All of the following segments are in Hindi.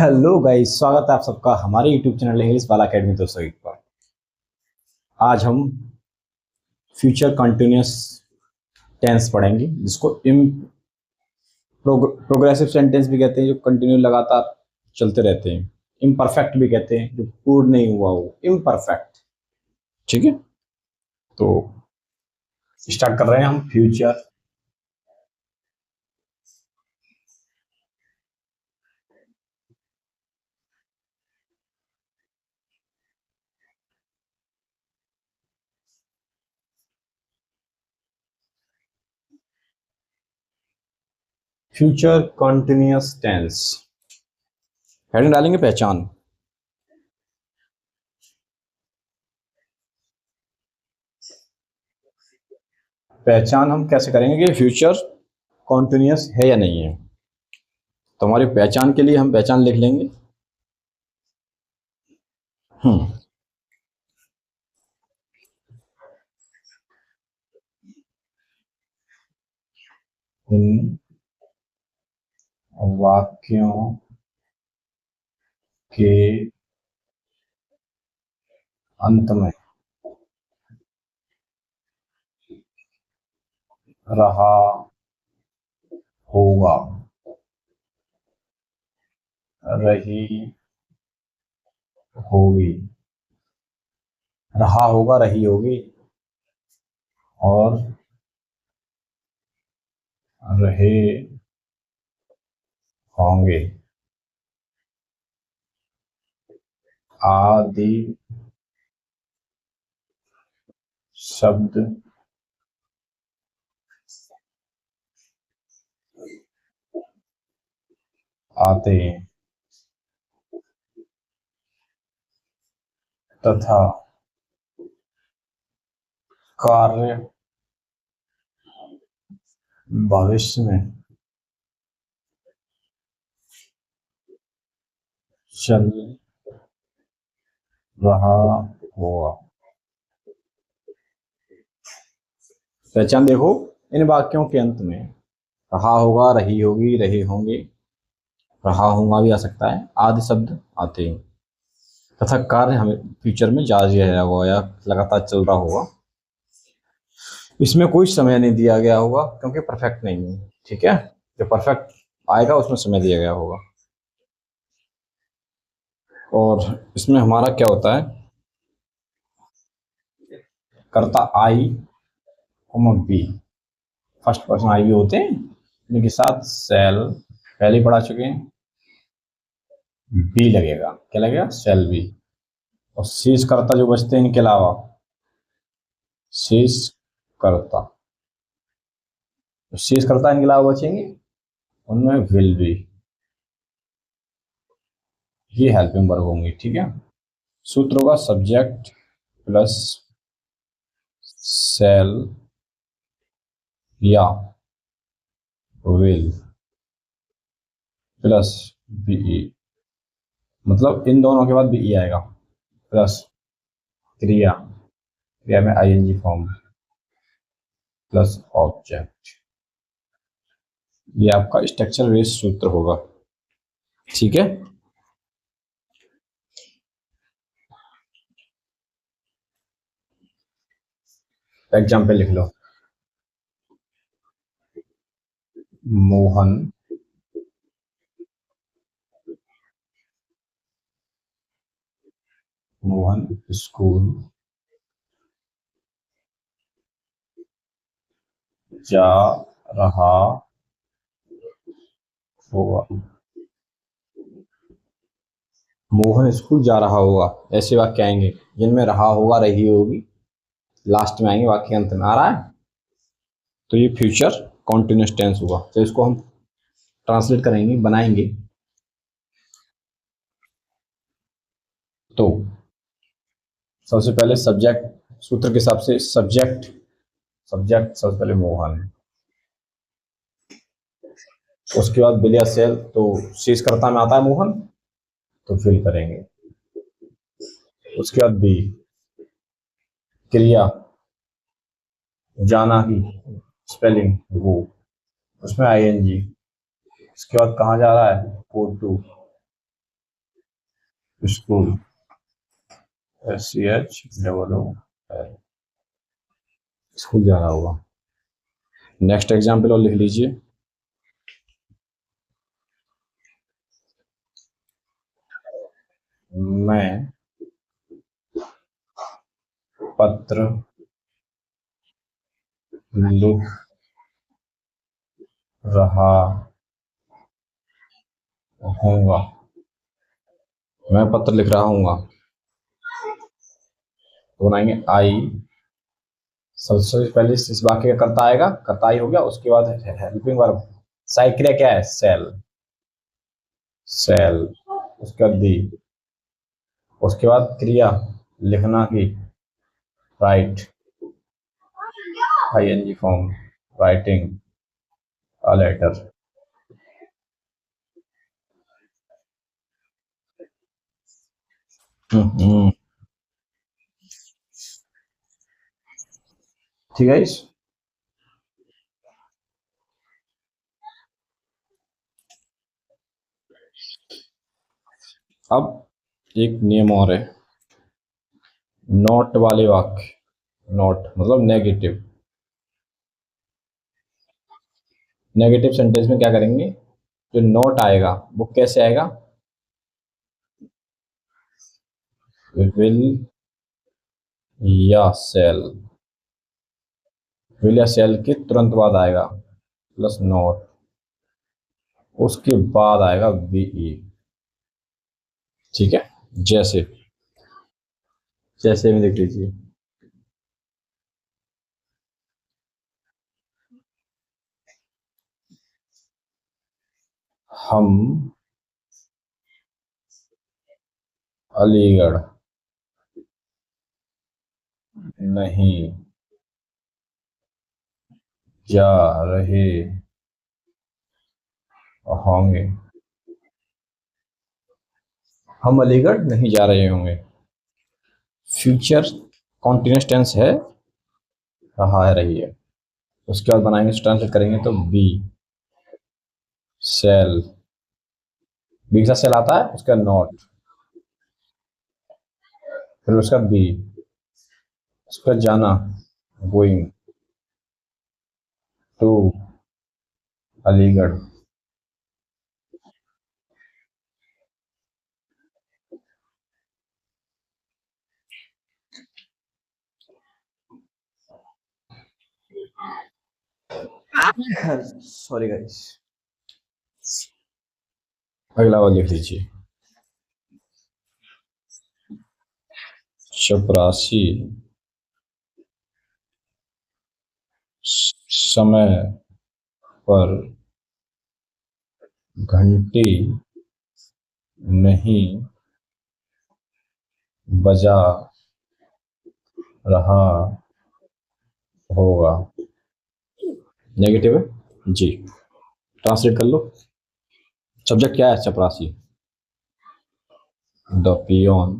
हेलो गाइस, स्वागत है आप सबका हमारे यूट्यूब चैनल इंग्लिश वाला एकेडमी दोस्तों पर। आज हम फ्यूचर कंटिन्यूअस टेंस पढ़ेंगे, जिसको प्रोग्रेसिव सेंटेंस भी कहते हैं, जो कंटिन्यू लगातार चलते रहते हैं। इम्परफेक्ट भी कहते हैं, जो पूर्ण नहीं हुआ हो, इम्परफेक्ट। ठीक है, तो स्टार्ट कर रहे हैं हम। फ्यूचर कंटिन्यूअस टेंस हेडिंग डालेंगे पहचान। पहचान हम कैसे करेंगे कि फ्यूचर कॉन्टिन्यूस है या नहीं है। तो हमारी पहचान के लिए हम पहचान लिख लेंगे। हम्म इन वाक्यों के अंत में रहा होगा, रही होगी, रहा होगा, रही होगी और रहे होंगे आदि शब्द आते हैं तथा कार्य भविष्य में चल रहा होगा। पहचान देखो, इन वाक्यों के अंत में रहा होगा, रही होगी, रहे होंगे, रहा होगा भी आ सकता है, आदि शब्द आते हैं तथा कार्य हमें फ्यूचर में जारी रहेगा होगा या लगातार चल रहा होगा। इसमें कोई समय नहीं दिया गया होगा क्योंकि परफेक्ट नहीं है। ठीक है, जो परफेक्ट आएगा उसमें समय दिया गया होगा। और इसमें हमारा क्या होता है, कर्ता आई बी, फर्स्ट पर्सन आई भी होते हैं, इनके साथ सेल पहले ही पढ़ा चुके हैं। बी लगेगा, क्या लगेगा, सेल बी। और शीश कर्ता जो बचते हैं इनके अलावा, शीश कर्ता, शीश कर्ता इनके अलावा बचेंगे, उनमें विल बी, ये हेल्पिंग वर्ब होंगे। ठीक है, सूत्र होगा सब्जेक्ट प्लस सेल या विल प्लस बीई, मतलब इन दोनों के बाद बीई आएगा, प्लस क्रिया, क्रिया में आईएनजी फॉर्म प्लस ऑब्जेक्ट। ये आपका स्ट्रक्चर बेस्ड सूत्र होगा। ठीक है, एग्जाम्पल लिख लो। मोहन मोहन स्कूल जा रहा होगा। मोहन स्कूल जा रहा होगा, ऐसे वाक्य आएंगे जिनमें रहा होगा, रही होगी लास्ट में आएंगे, वाक्य अंत में आ रहा है, तो ये फ्यूचर कॉन्टिन्यूस टेंस होगा। तो इसको हम ट्रांसलेट करेंगे, बनाएंगे। तो सबसे पहले सब्जेक्ट, सूत्र के हिसाब से सब्जेक्ट, सब्जेक्ट सबसे पहले मोहन, उसके बाद बिलिया सेल, तो शीर्षकर्ता में आता है मोहन, तो फिल करेंगे। उसके बाद बी, क्रिया जाना की स्पेलिंग वो, उसमें आईएनजी। उसके बाद कहाँ जा रहा है, go to, school, SCH school जा रहा होगा। नेक्स्ट एग्जाम्पल और लिख लीजिए। मैं पत्र लिख रहा हूँगा। मैं पत्र लिख रहा हूँगा तो बनाएंगे आई। सबसे पहले इस वाक्य का कर्ता आएगा, कर्ता ही हो गया। उसके बाद हेल्पिंग वर्ब, सहायक क्रिया क्या है, सेल, सेल। उसके बाद बी, उसके बाद क्रिया लिखना की, write, ING form, writing a letter. ठीक है इस। अब एक नियम और है, नॉट वाले वाक्य, नॉट मतलब नेगेटिव, नेगेटिव सेंटेंस में क्या करेंगे, जो नॉट आएगा वो कैसे आएगा, विल या सेल, विल या सेल के तुरंत बाद आएगा प्लस नॉट, उसके बाद आएगा बीई। ठीक है, जैसे जैसे में देख लीजिए, हम अलीगढ़ नहीं जा रहे होंगे, हम अलीगढ़ नहीं जा रहे होंगे। फ्यूचर कॉन्टिन्यूअस टेंस है, रहा है, रही है। उसके बाद बनाएंगे, ट्रांसलेट करेंगे तो बी सेल, बी के साथ सेल आता है, उसका नॉट, फिर उसका बी, उसका जाना, going to Aligarh. Sorry guys. अगला वाला लिख लीजिए, चपरासी समय पर घंटी नहीं बजा रहा होगा। नेगेटिव है जी, ट्रांसलेट कर लो। सब्जेक्ट क्या है, चपरासी, द पियोन,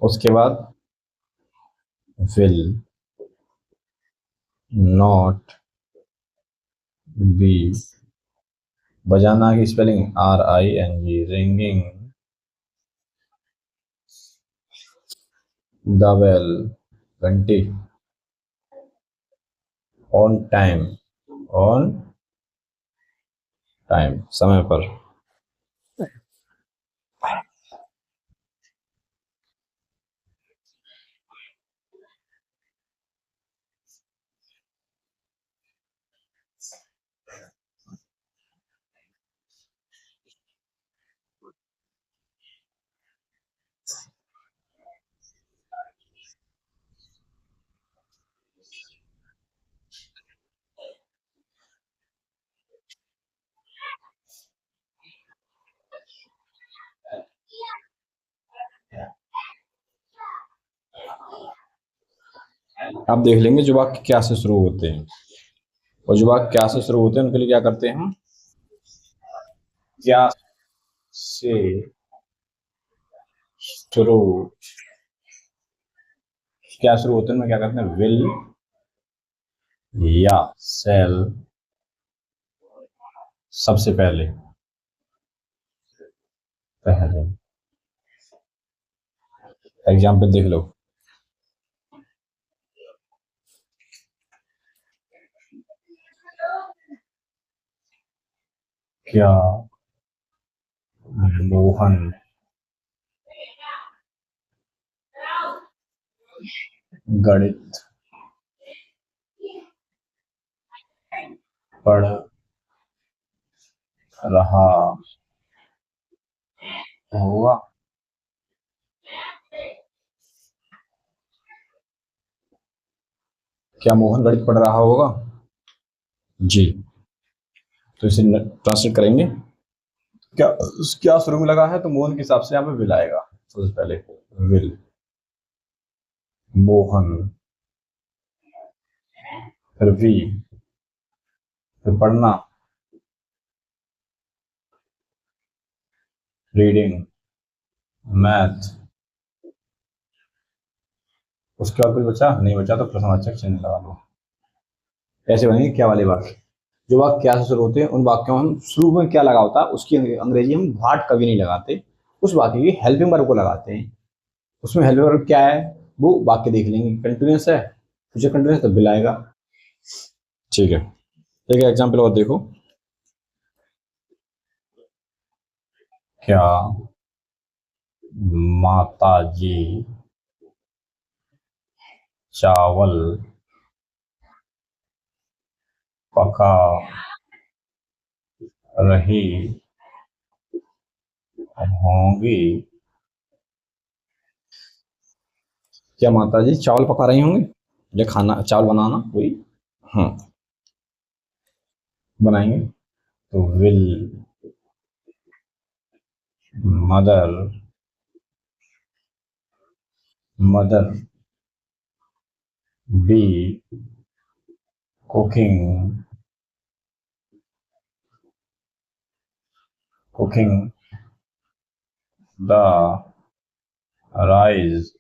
उसके बाद विल नॉट बी, बजाना की spelling RING, ringing the bell, घंटी, ऑन टाइम, ऑन टाइम समय पर। आप देख लेंगे जो वाक्य क्या से शुरू होते हैं, और जो वाक्य क्या से शुरू होते हैं उनके लिए क्या करते हैं हम, क्या से शुरू, क्या शुरू होते हैं उनमें क्या करते हैं, विल या सेल सबसे पहले, पहले एग्जाम्पल देख लो। क्या मोहन गणित पढ़ रहा होगा? क्या मोहन गणित पढ़ रहा होगा? जी। तो इसे ट्रांसलेट करेंगे। क्या क्या शुरू में लगा है तो मोहन के हिसाब से यहाँ पे विल आएगा सबसे पहले। विल मोहन, फिर वी, फिर पढ़ना रीडिंग मैथ। उसके बाद कुछ बचा नहीं, बचा तो प्रश्नवाचक चिन्ह लगा लो। ऐसे बनेंगे क्या वाले वाक्य। जो वाक्य क्या से शुरू होते हैं उन वाक्यों में हम शुरू में क्या लगा होता है उसकी अंग्रेजी हम व्हाट कभी नहीं लगाते, उस वाक्य की हेल्पिंग वर्ब को लगाते हैं। उसमें हेल्पिंग वर्ब क्या है वो वाक्य देख लेंगे। कंटिन्यूस है, फ्यूचर कंटिन्यूस तो बिल आएगा। ठीक है, एक एग्जाम्पल और देखो। क्या माता जी चावल पका रही होंगी? क्या माता जी चावल पका रही होंगी? या खाना चावल बनाना कोई, हाँ, बनाएंगे तो will mother mother be cooking cooking the rice?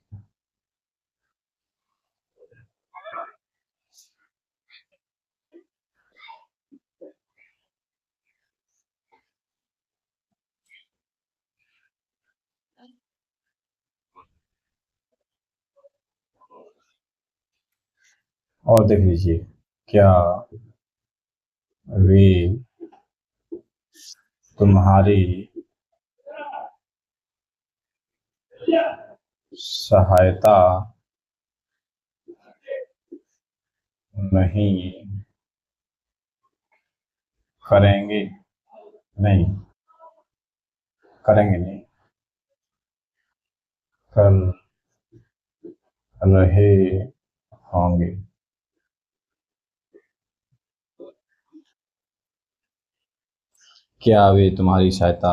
और देख लीजिए, क्या वे तुम्हारी सहायता नहीं करेंगे? नहीं करेंगे, नहीं कर रहे होंगे। क्या वे तुम्हारी सहायता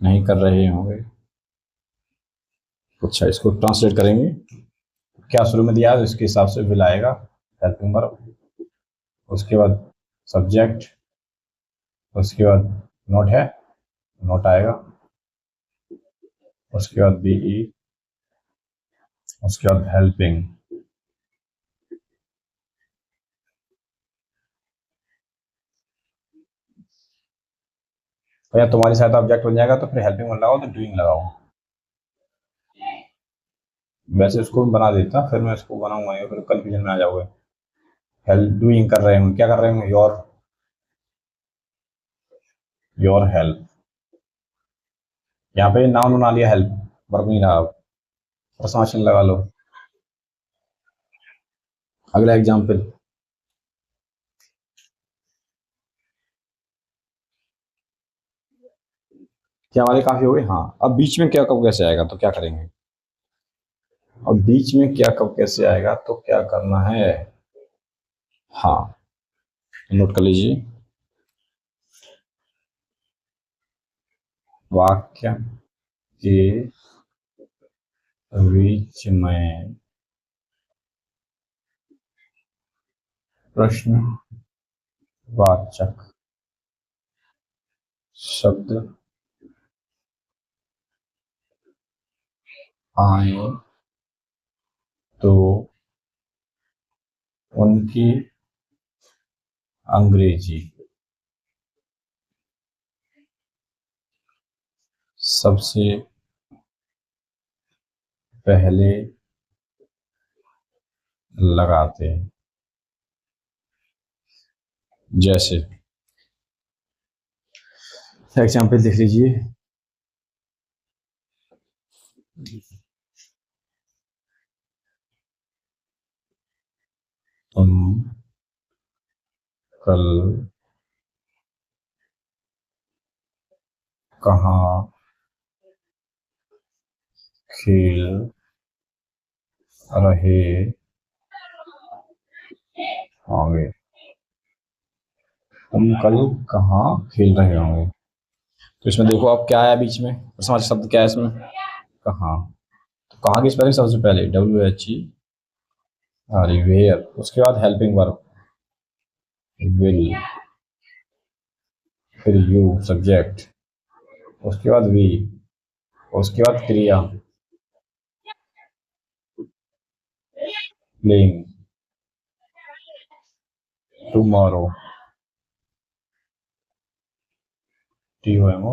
नहीं कर रहे होंगे? अच्छा, इसको ट्रांसलेट करेंगे। क्या शुरू में दिया है तो इसके हिसाब से विल आएगा, हेल्पिंग वर्ब। उसके बाद सब्जेक्ट, उसके बाद नोट है, नोट आएगा। उसके बाद बीई, उसके बाद हेल्पिंग। तो या तुम्हारी सहायता ऑब्जेक्ट बन जाएगा तो फिर हेल्पिंग में लगाओ तो डूइंग लगाओ। वैसे इसको बना देता, फिर मैं इसको बनाऊंगा या फिर कंफ्यूजन में आ जाओगे। हेल्प डूइंग कर रहे होंगे, क्या कर रहे होंगे? Your help. यहाँ पे नाउन बना लिया हेल्प, वर्ब नहीं रहा। प्रश्नवाचक लगा लो। अगला एग्जाम्पल। क्या वाले काफी हो गए? हाँ, अब बीच में क्या कब कैसे आएगा तो क्या करेंगे? अब बीच में क्या कब कैसे आएगा तो क्या करना है? हाँ, नोट कर लीजिए। वाक्य के बीच में प्रश्नवाचक शब्द आए तो उनकी अंग्रेजी सबसे पहले लगाते हैं। जैसे एग्जाम्पल देख लीजिए। तुम कल कहाँ खेल रहे होंगे। तुम कल कहाँ खेल रहे होंगे। तो इसमें देखो आप क्या आया बीच में, प्रश्नवाचक शब्द क्या है इसमें, कहाँ। तो कहाँ की स्पेलिंग सबसे पहले WH वेयर, उसके बाद हेल्पिंग वर्ब विल, फिर यू सब्जेक्ट, उसके बाद वी, उसके बाद क्रिया प्लेइंग, टुमारो TOMO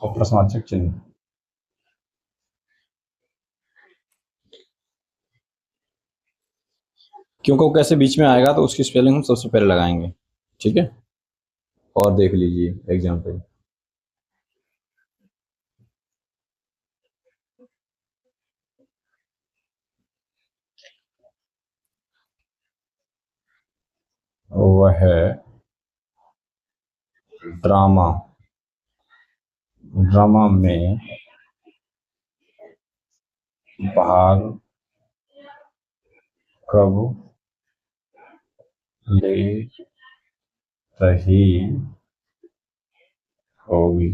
और प्रश्नवाचक चिन्ह। क्योंकि वो कैसे बीच में आएगा तो उसकी स्पेलिंग हम सबसे पहले लगाएंगे। ठीक है, और देख लीजिए एग्जाम्पल। वह ड्रामा ड्रामा में भाग कब ले रही होगी।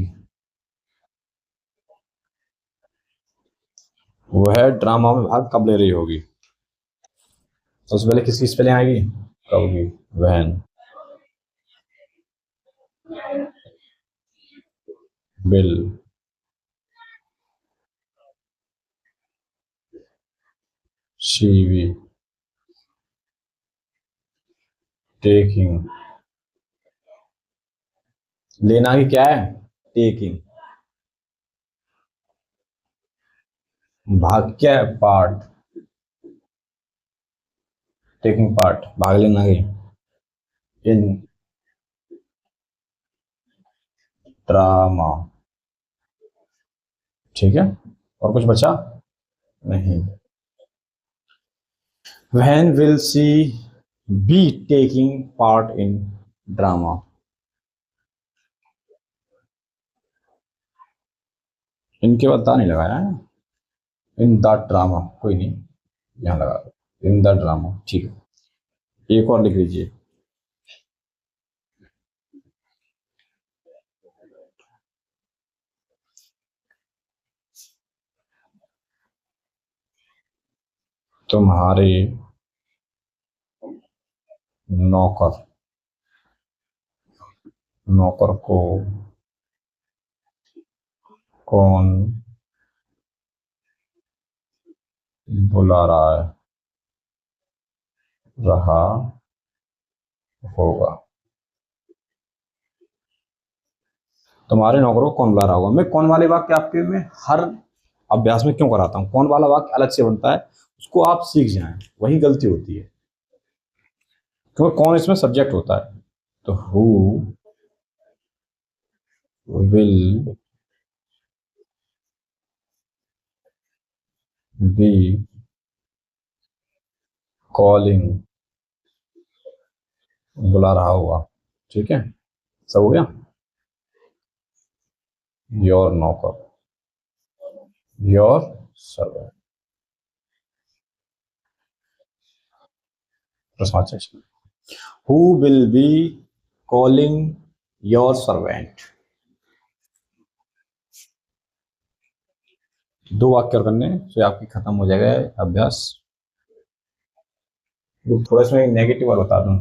वह ड्रामा में भाग कब ले रही होगी। सबसे पहले किसकी स्पेलिंग आएगी, कब की, वहन, बिल, शीवी, टेकिंग। लेना की क्या है, टेकिंग। भाग क्या है, पार्ट, टेकिंग पार्ट, भाग लेना की। इन ड्रामा। ठीक है, और कुछ बचा नहीं। When will she be taking part in drama? इनके बाद दा नहीं लगाया है, इन द ड्रामा, कोई नहीं, यहाँ लगा दो इन द ड्रामा। ठीक है, एक और लिख लीजिए। तुम्हारे नौकर नौकर को कौन बुला रहा होगा। तुम्हारे नौकरों को कौन बुला रहा होगा। मैं कौन वाले वाक्य आपके में हर अभ्यास में क्यों कराता हूँ, कौन वाला वाक्य अलग से बनता है, उसको आप सीख जाएं, वही गलती होती है। क्योंकि कौन इसमें सब्जेक्ट होता है। तो हु विल बी कॉलिंग, बुला रहा होगा। ठीक है, सब हो गया। योर नौकर, योर सर्वेंट, प्रश्नवाचक। Who will be calling your servant. दो वाक्य करने से आपकी खत्म हो जाएगा अभ्यास। थोड़ा इसमें नेगेटिव वाला बता दूं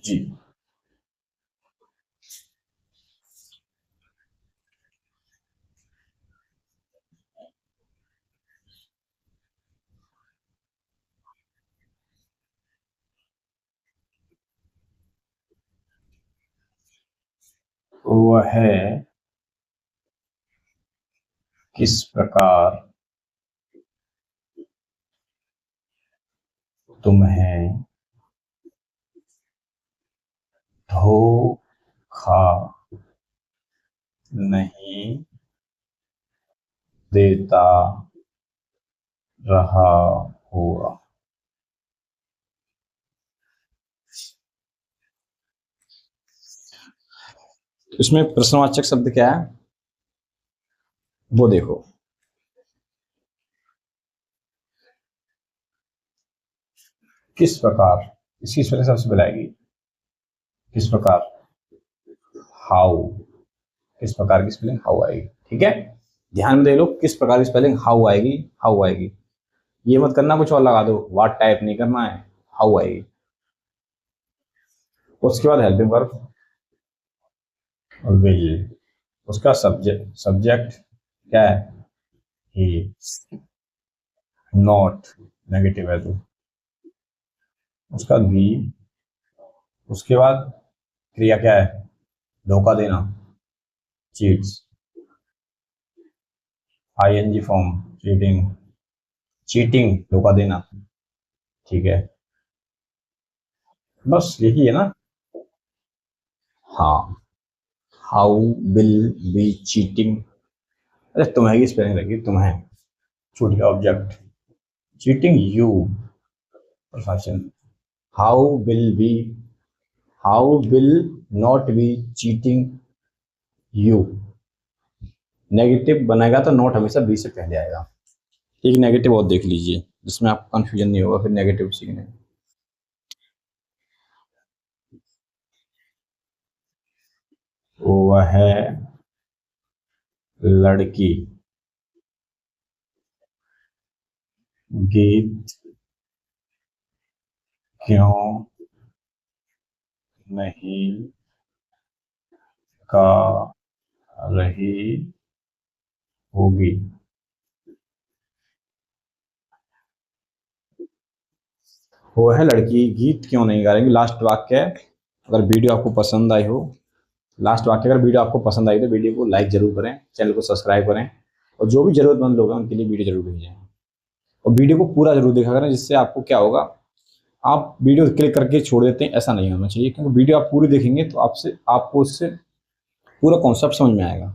जी। वह किस प्रकार तुम्हें धोखा नहीं देता रहा होगा। इसमें प्रश्नवाचक शब्द क्या है वो देखो। किस प्रकार, इसकी स्पेलिंग सबसे पहले आएगी किस प्रकार, हाउ, किस प्रकार की स्पेलिंग हाउ आएगी। ठीक है, ध्यान में दे लो, किस प्रकार की स्पेलिंग हाउ आएगी, हाउ आएगी। ये मत करना कुछ और लगा दो, व्हाट टाइप नहीं करना है, हाउ आएगी। उसके बाद हेल्पिंग वर्ब विल, उसका सब्जेक्ट, सब्जेक्ट क्या है, ही, नॉट, नेगेटिव है तो उसका बी। उसके बाद क्रिया क्या है, धोखा देना, cheats, ING form, cheating, cheating धोखा देना। ठीक है, बस यही है ना। हाँ, हाउ विल बी चीटिंग, अरे तुम्हें की स्पेलिंग लगी, तुम्हें, छूट गया ऑब्जेक्ट, चीटिंग यू, प्रशासन, how will be, how will not be cheating you. Negative बनेगा तो नॉट हमेशा बी से पहले आएगा। एक नेगेटिव और देख लीजिए जिसमें आपको कंफ्यूजन नहीं होगा फिर नेगेटिव सीखने। वह लड़की गीत क्यों नहीं गा रही होगी। वो है लड़की गीत क्यों नहीं गा रही, लास्ट वाक्य है। अगर वीडियो आपको पसंद आई हो, लास्ट वाक्य, अगर वीडियो आपको पसंद आई तो वीडियो को लाइक जरूर करें, चैनल को सब्सक्राइब करें, और जो भी जरूरतमंद लोग हैं उनके लिए वीडियो जरूर भेजें, और वीडियो को पूरा जरूर देखा करें, जिससे आपको क्या होगा, आप वीडियो क्लिक करके छोड़ देते हैं, ऐसा नहीं होना चाहिए, क्योंकि वीडियो आप पूरी देखेंगे तो आपको उससे पूरा कॉन्सेप्ट समझ में आएगा।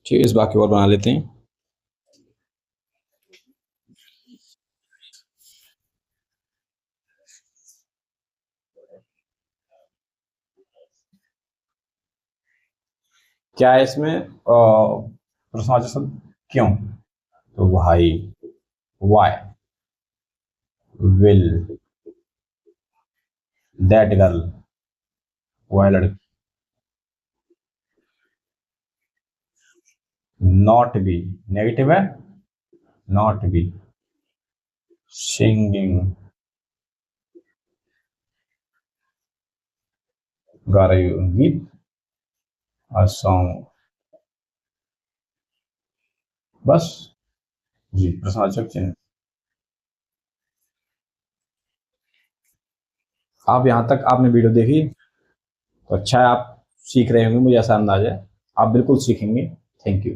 ठीक है, इस बात की और बना लेते हैं। क्या है इसमें प्रश्नवाचक शब्द क्यों, तो भाई, वाई, विल, दैट गर्ल, वह लड़की, नॉट बी, नेगेटिव है, नॉट बी, सिंगिंग, गा रही हो गीत, अ सॉन्ग, बस जी, प्रश्नवाचक चिन्ह। आप यहाँ तक आपने वीडियो देखी तो अच्छा है, आप सीख रहे होंगे, मुझे ऐसा अंदाजा है आप बिल्कुल सीखेंगे। Thank you.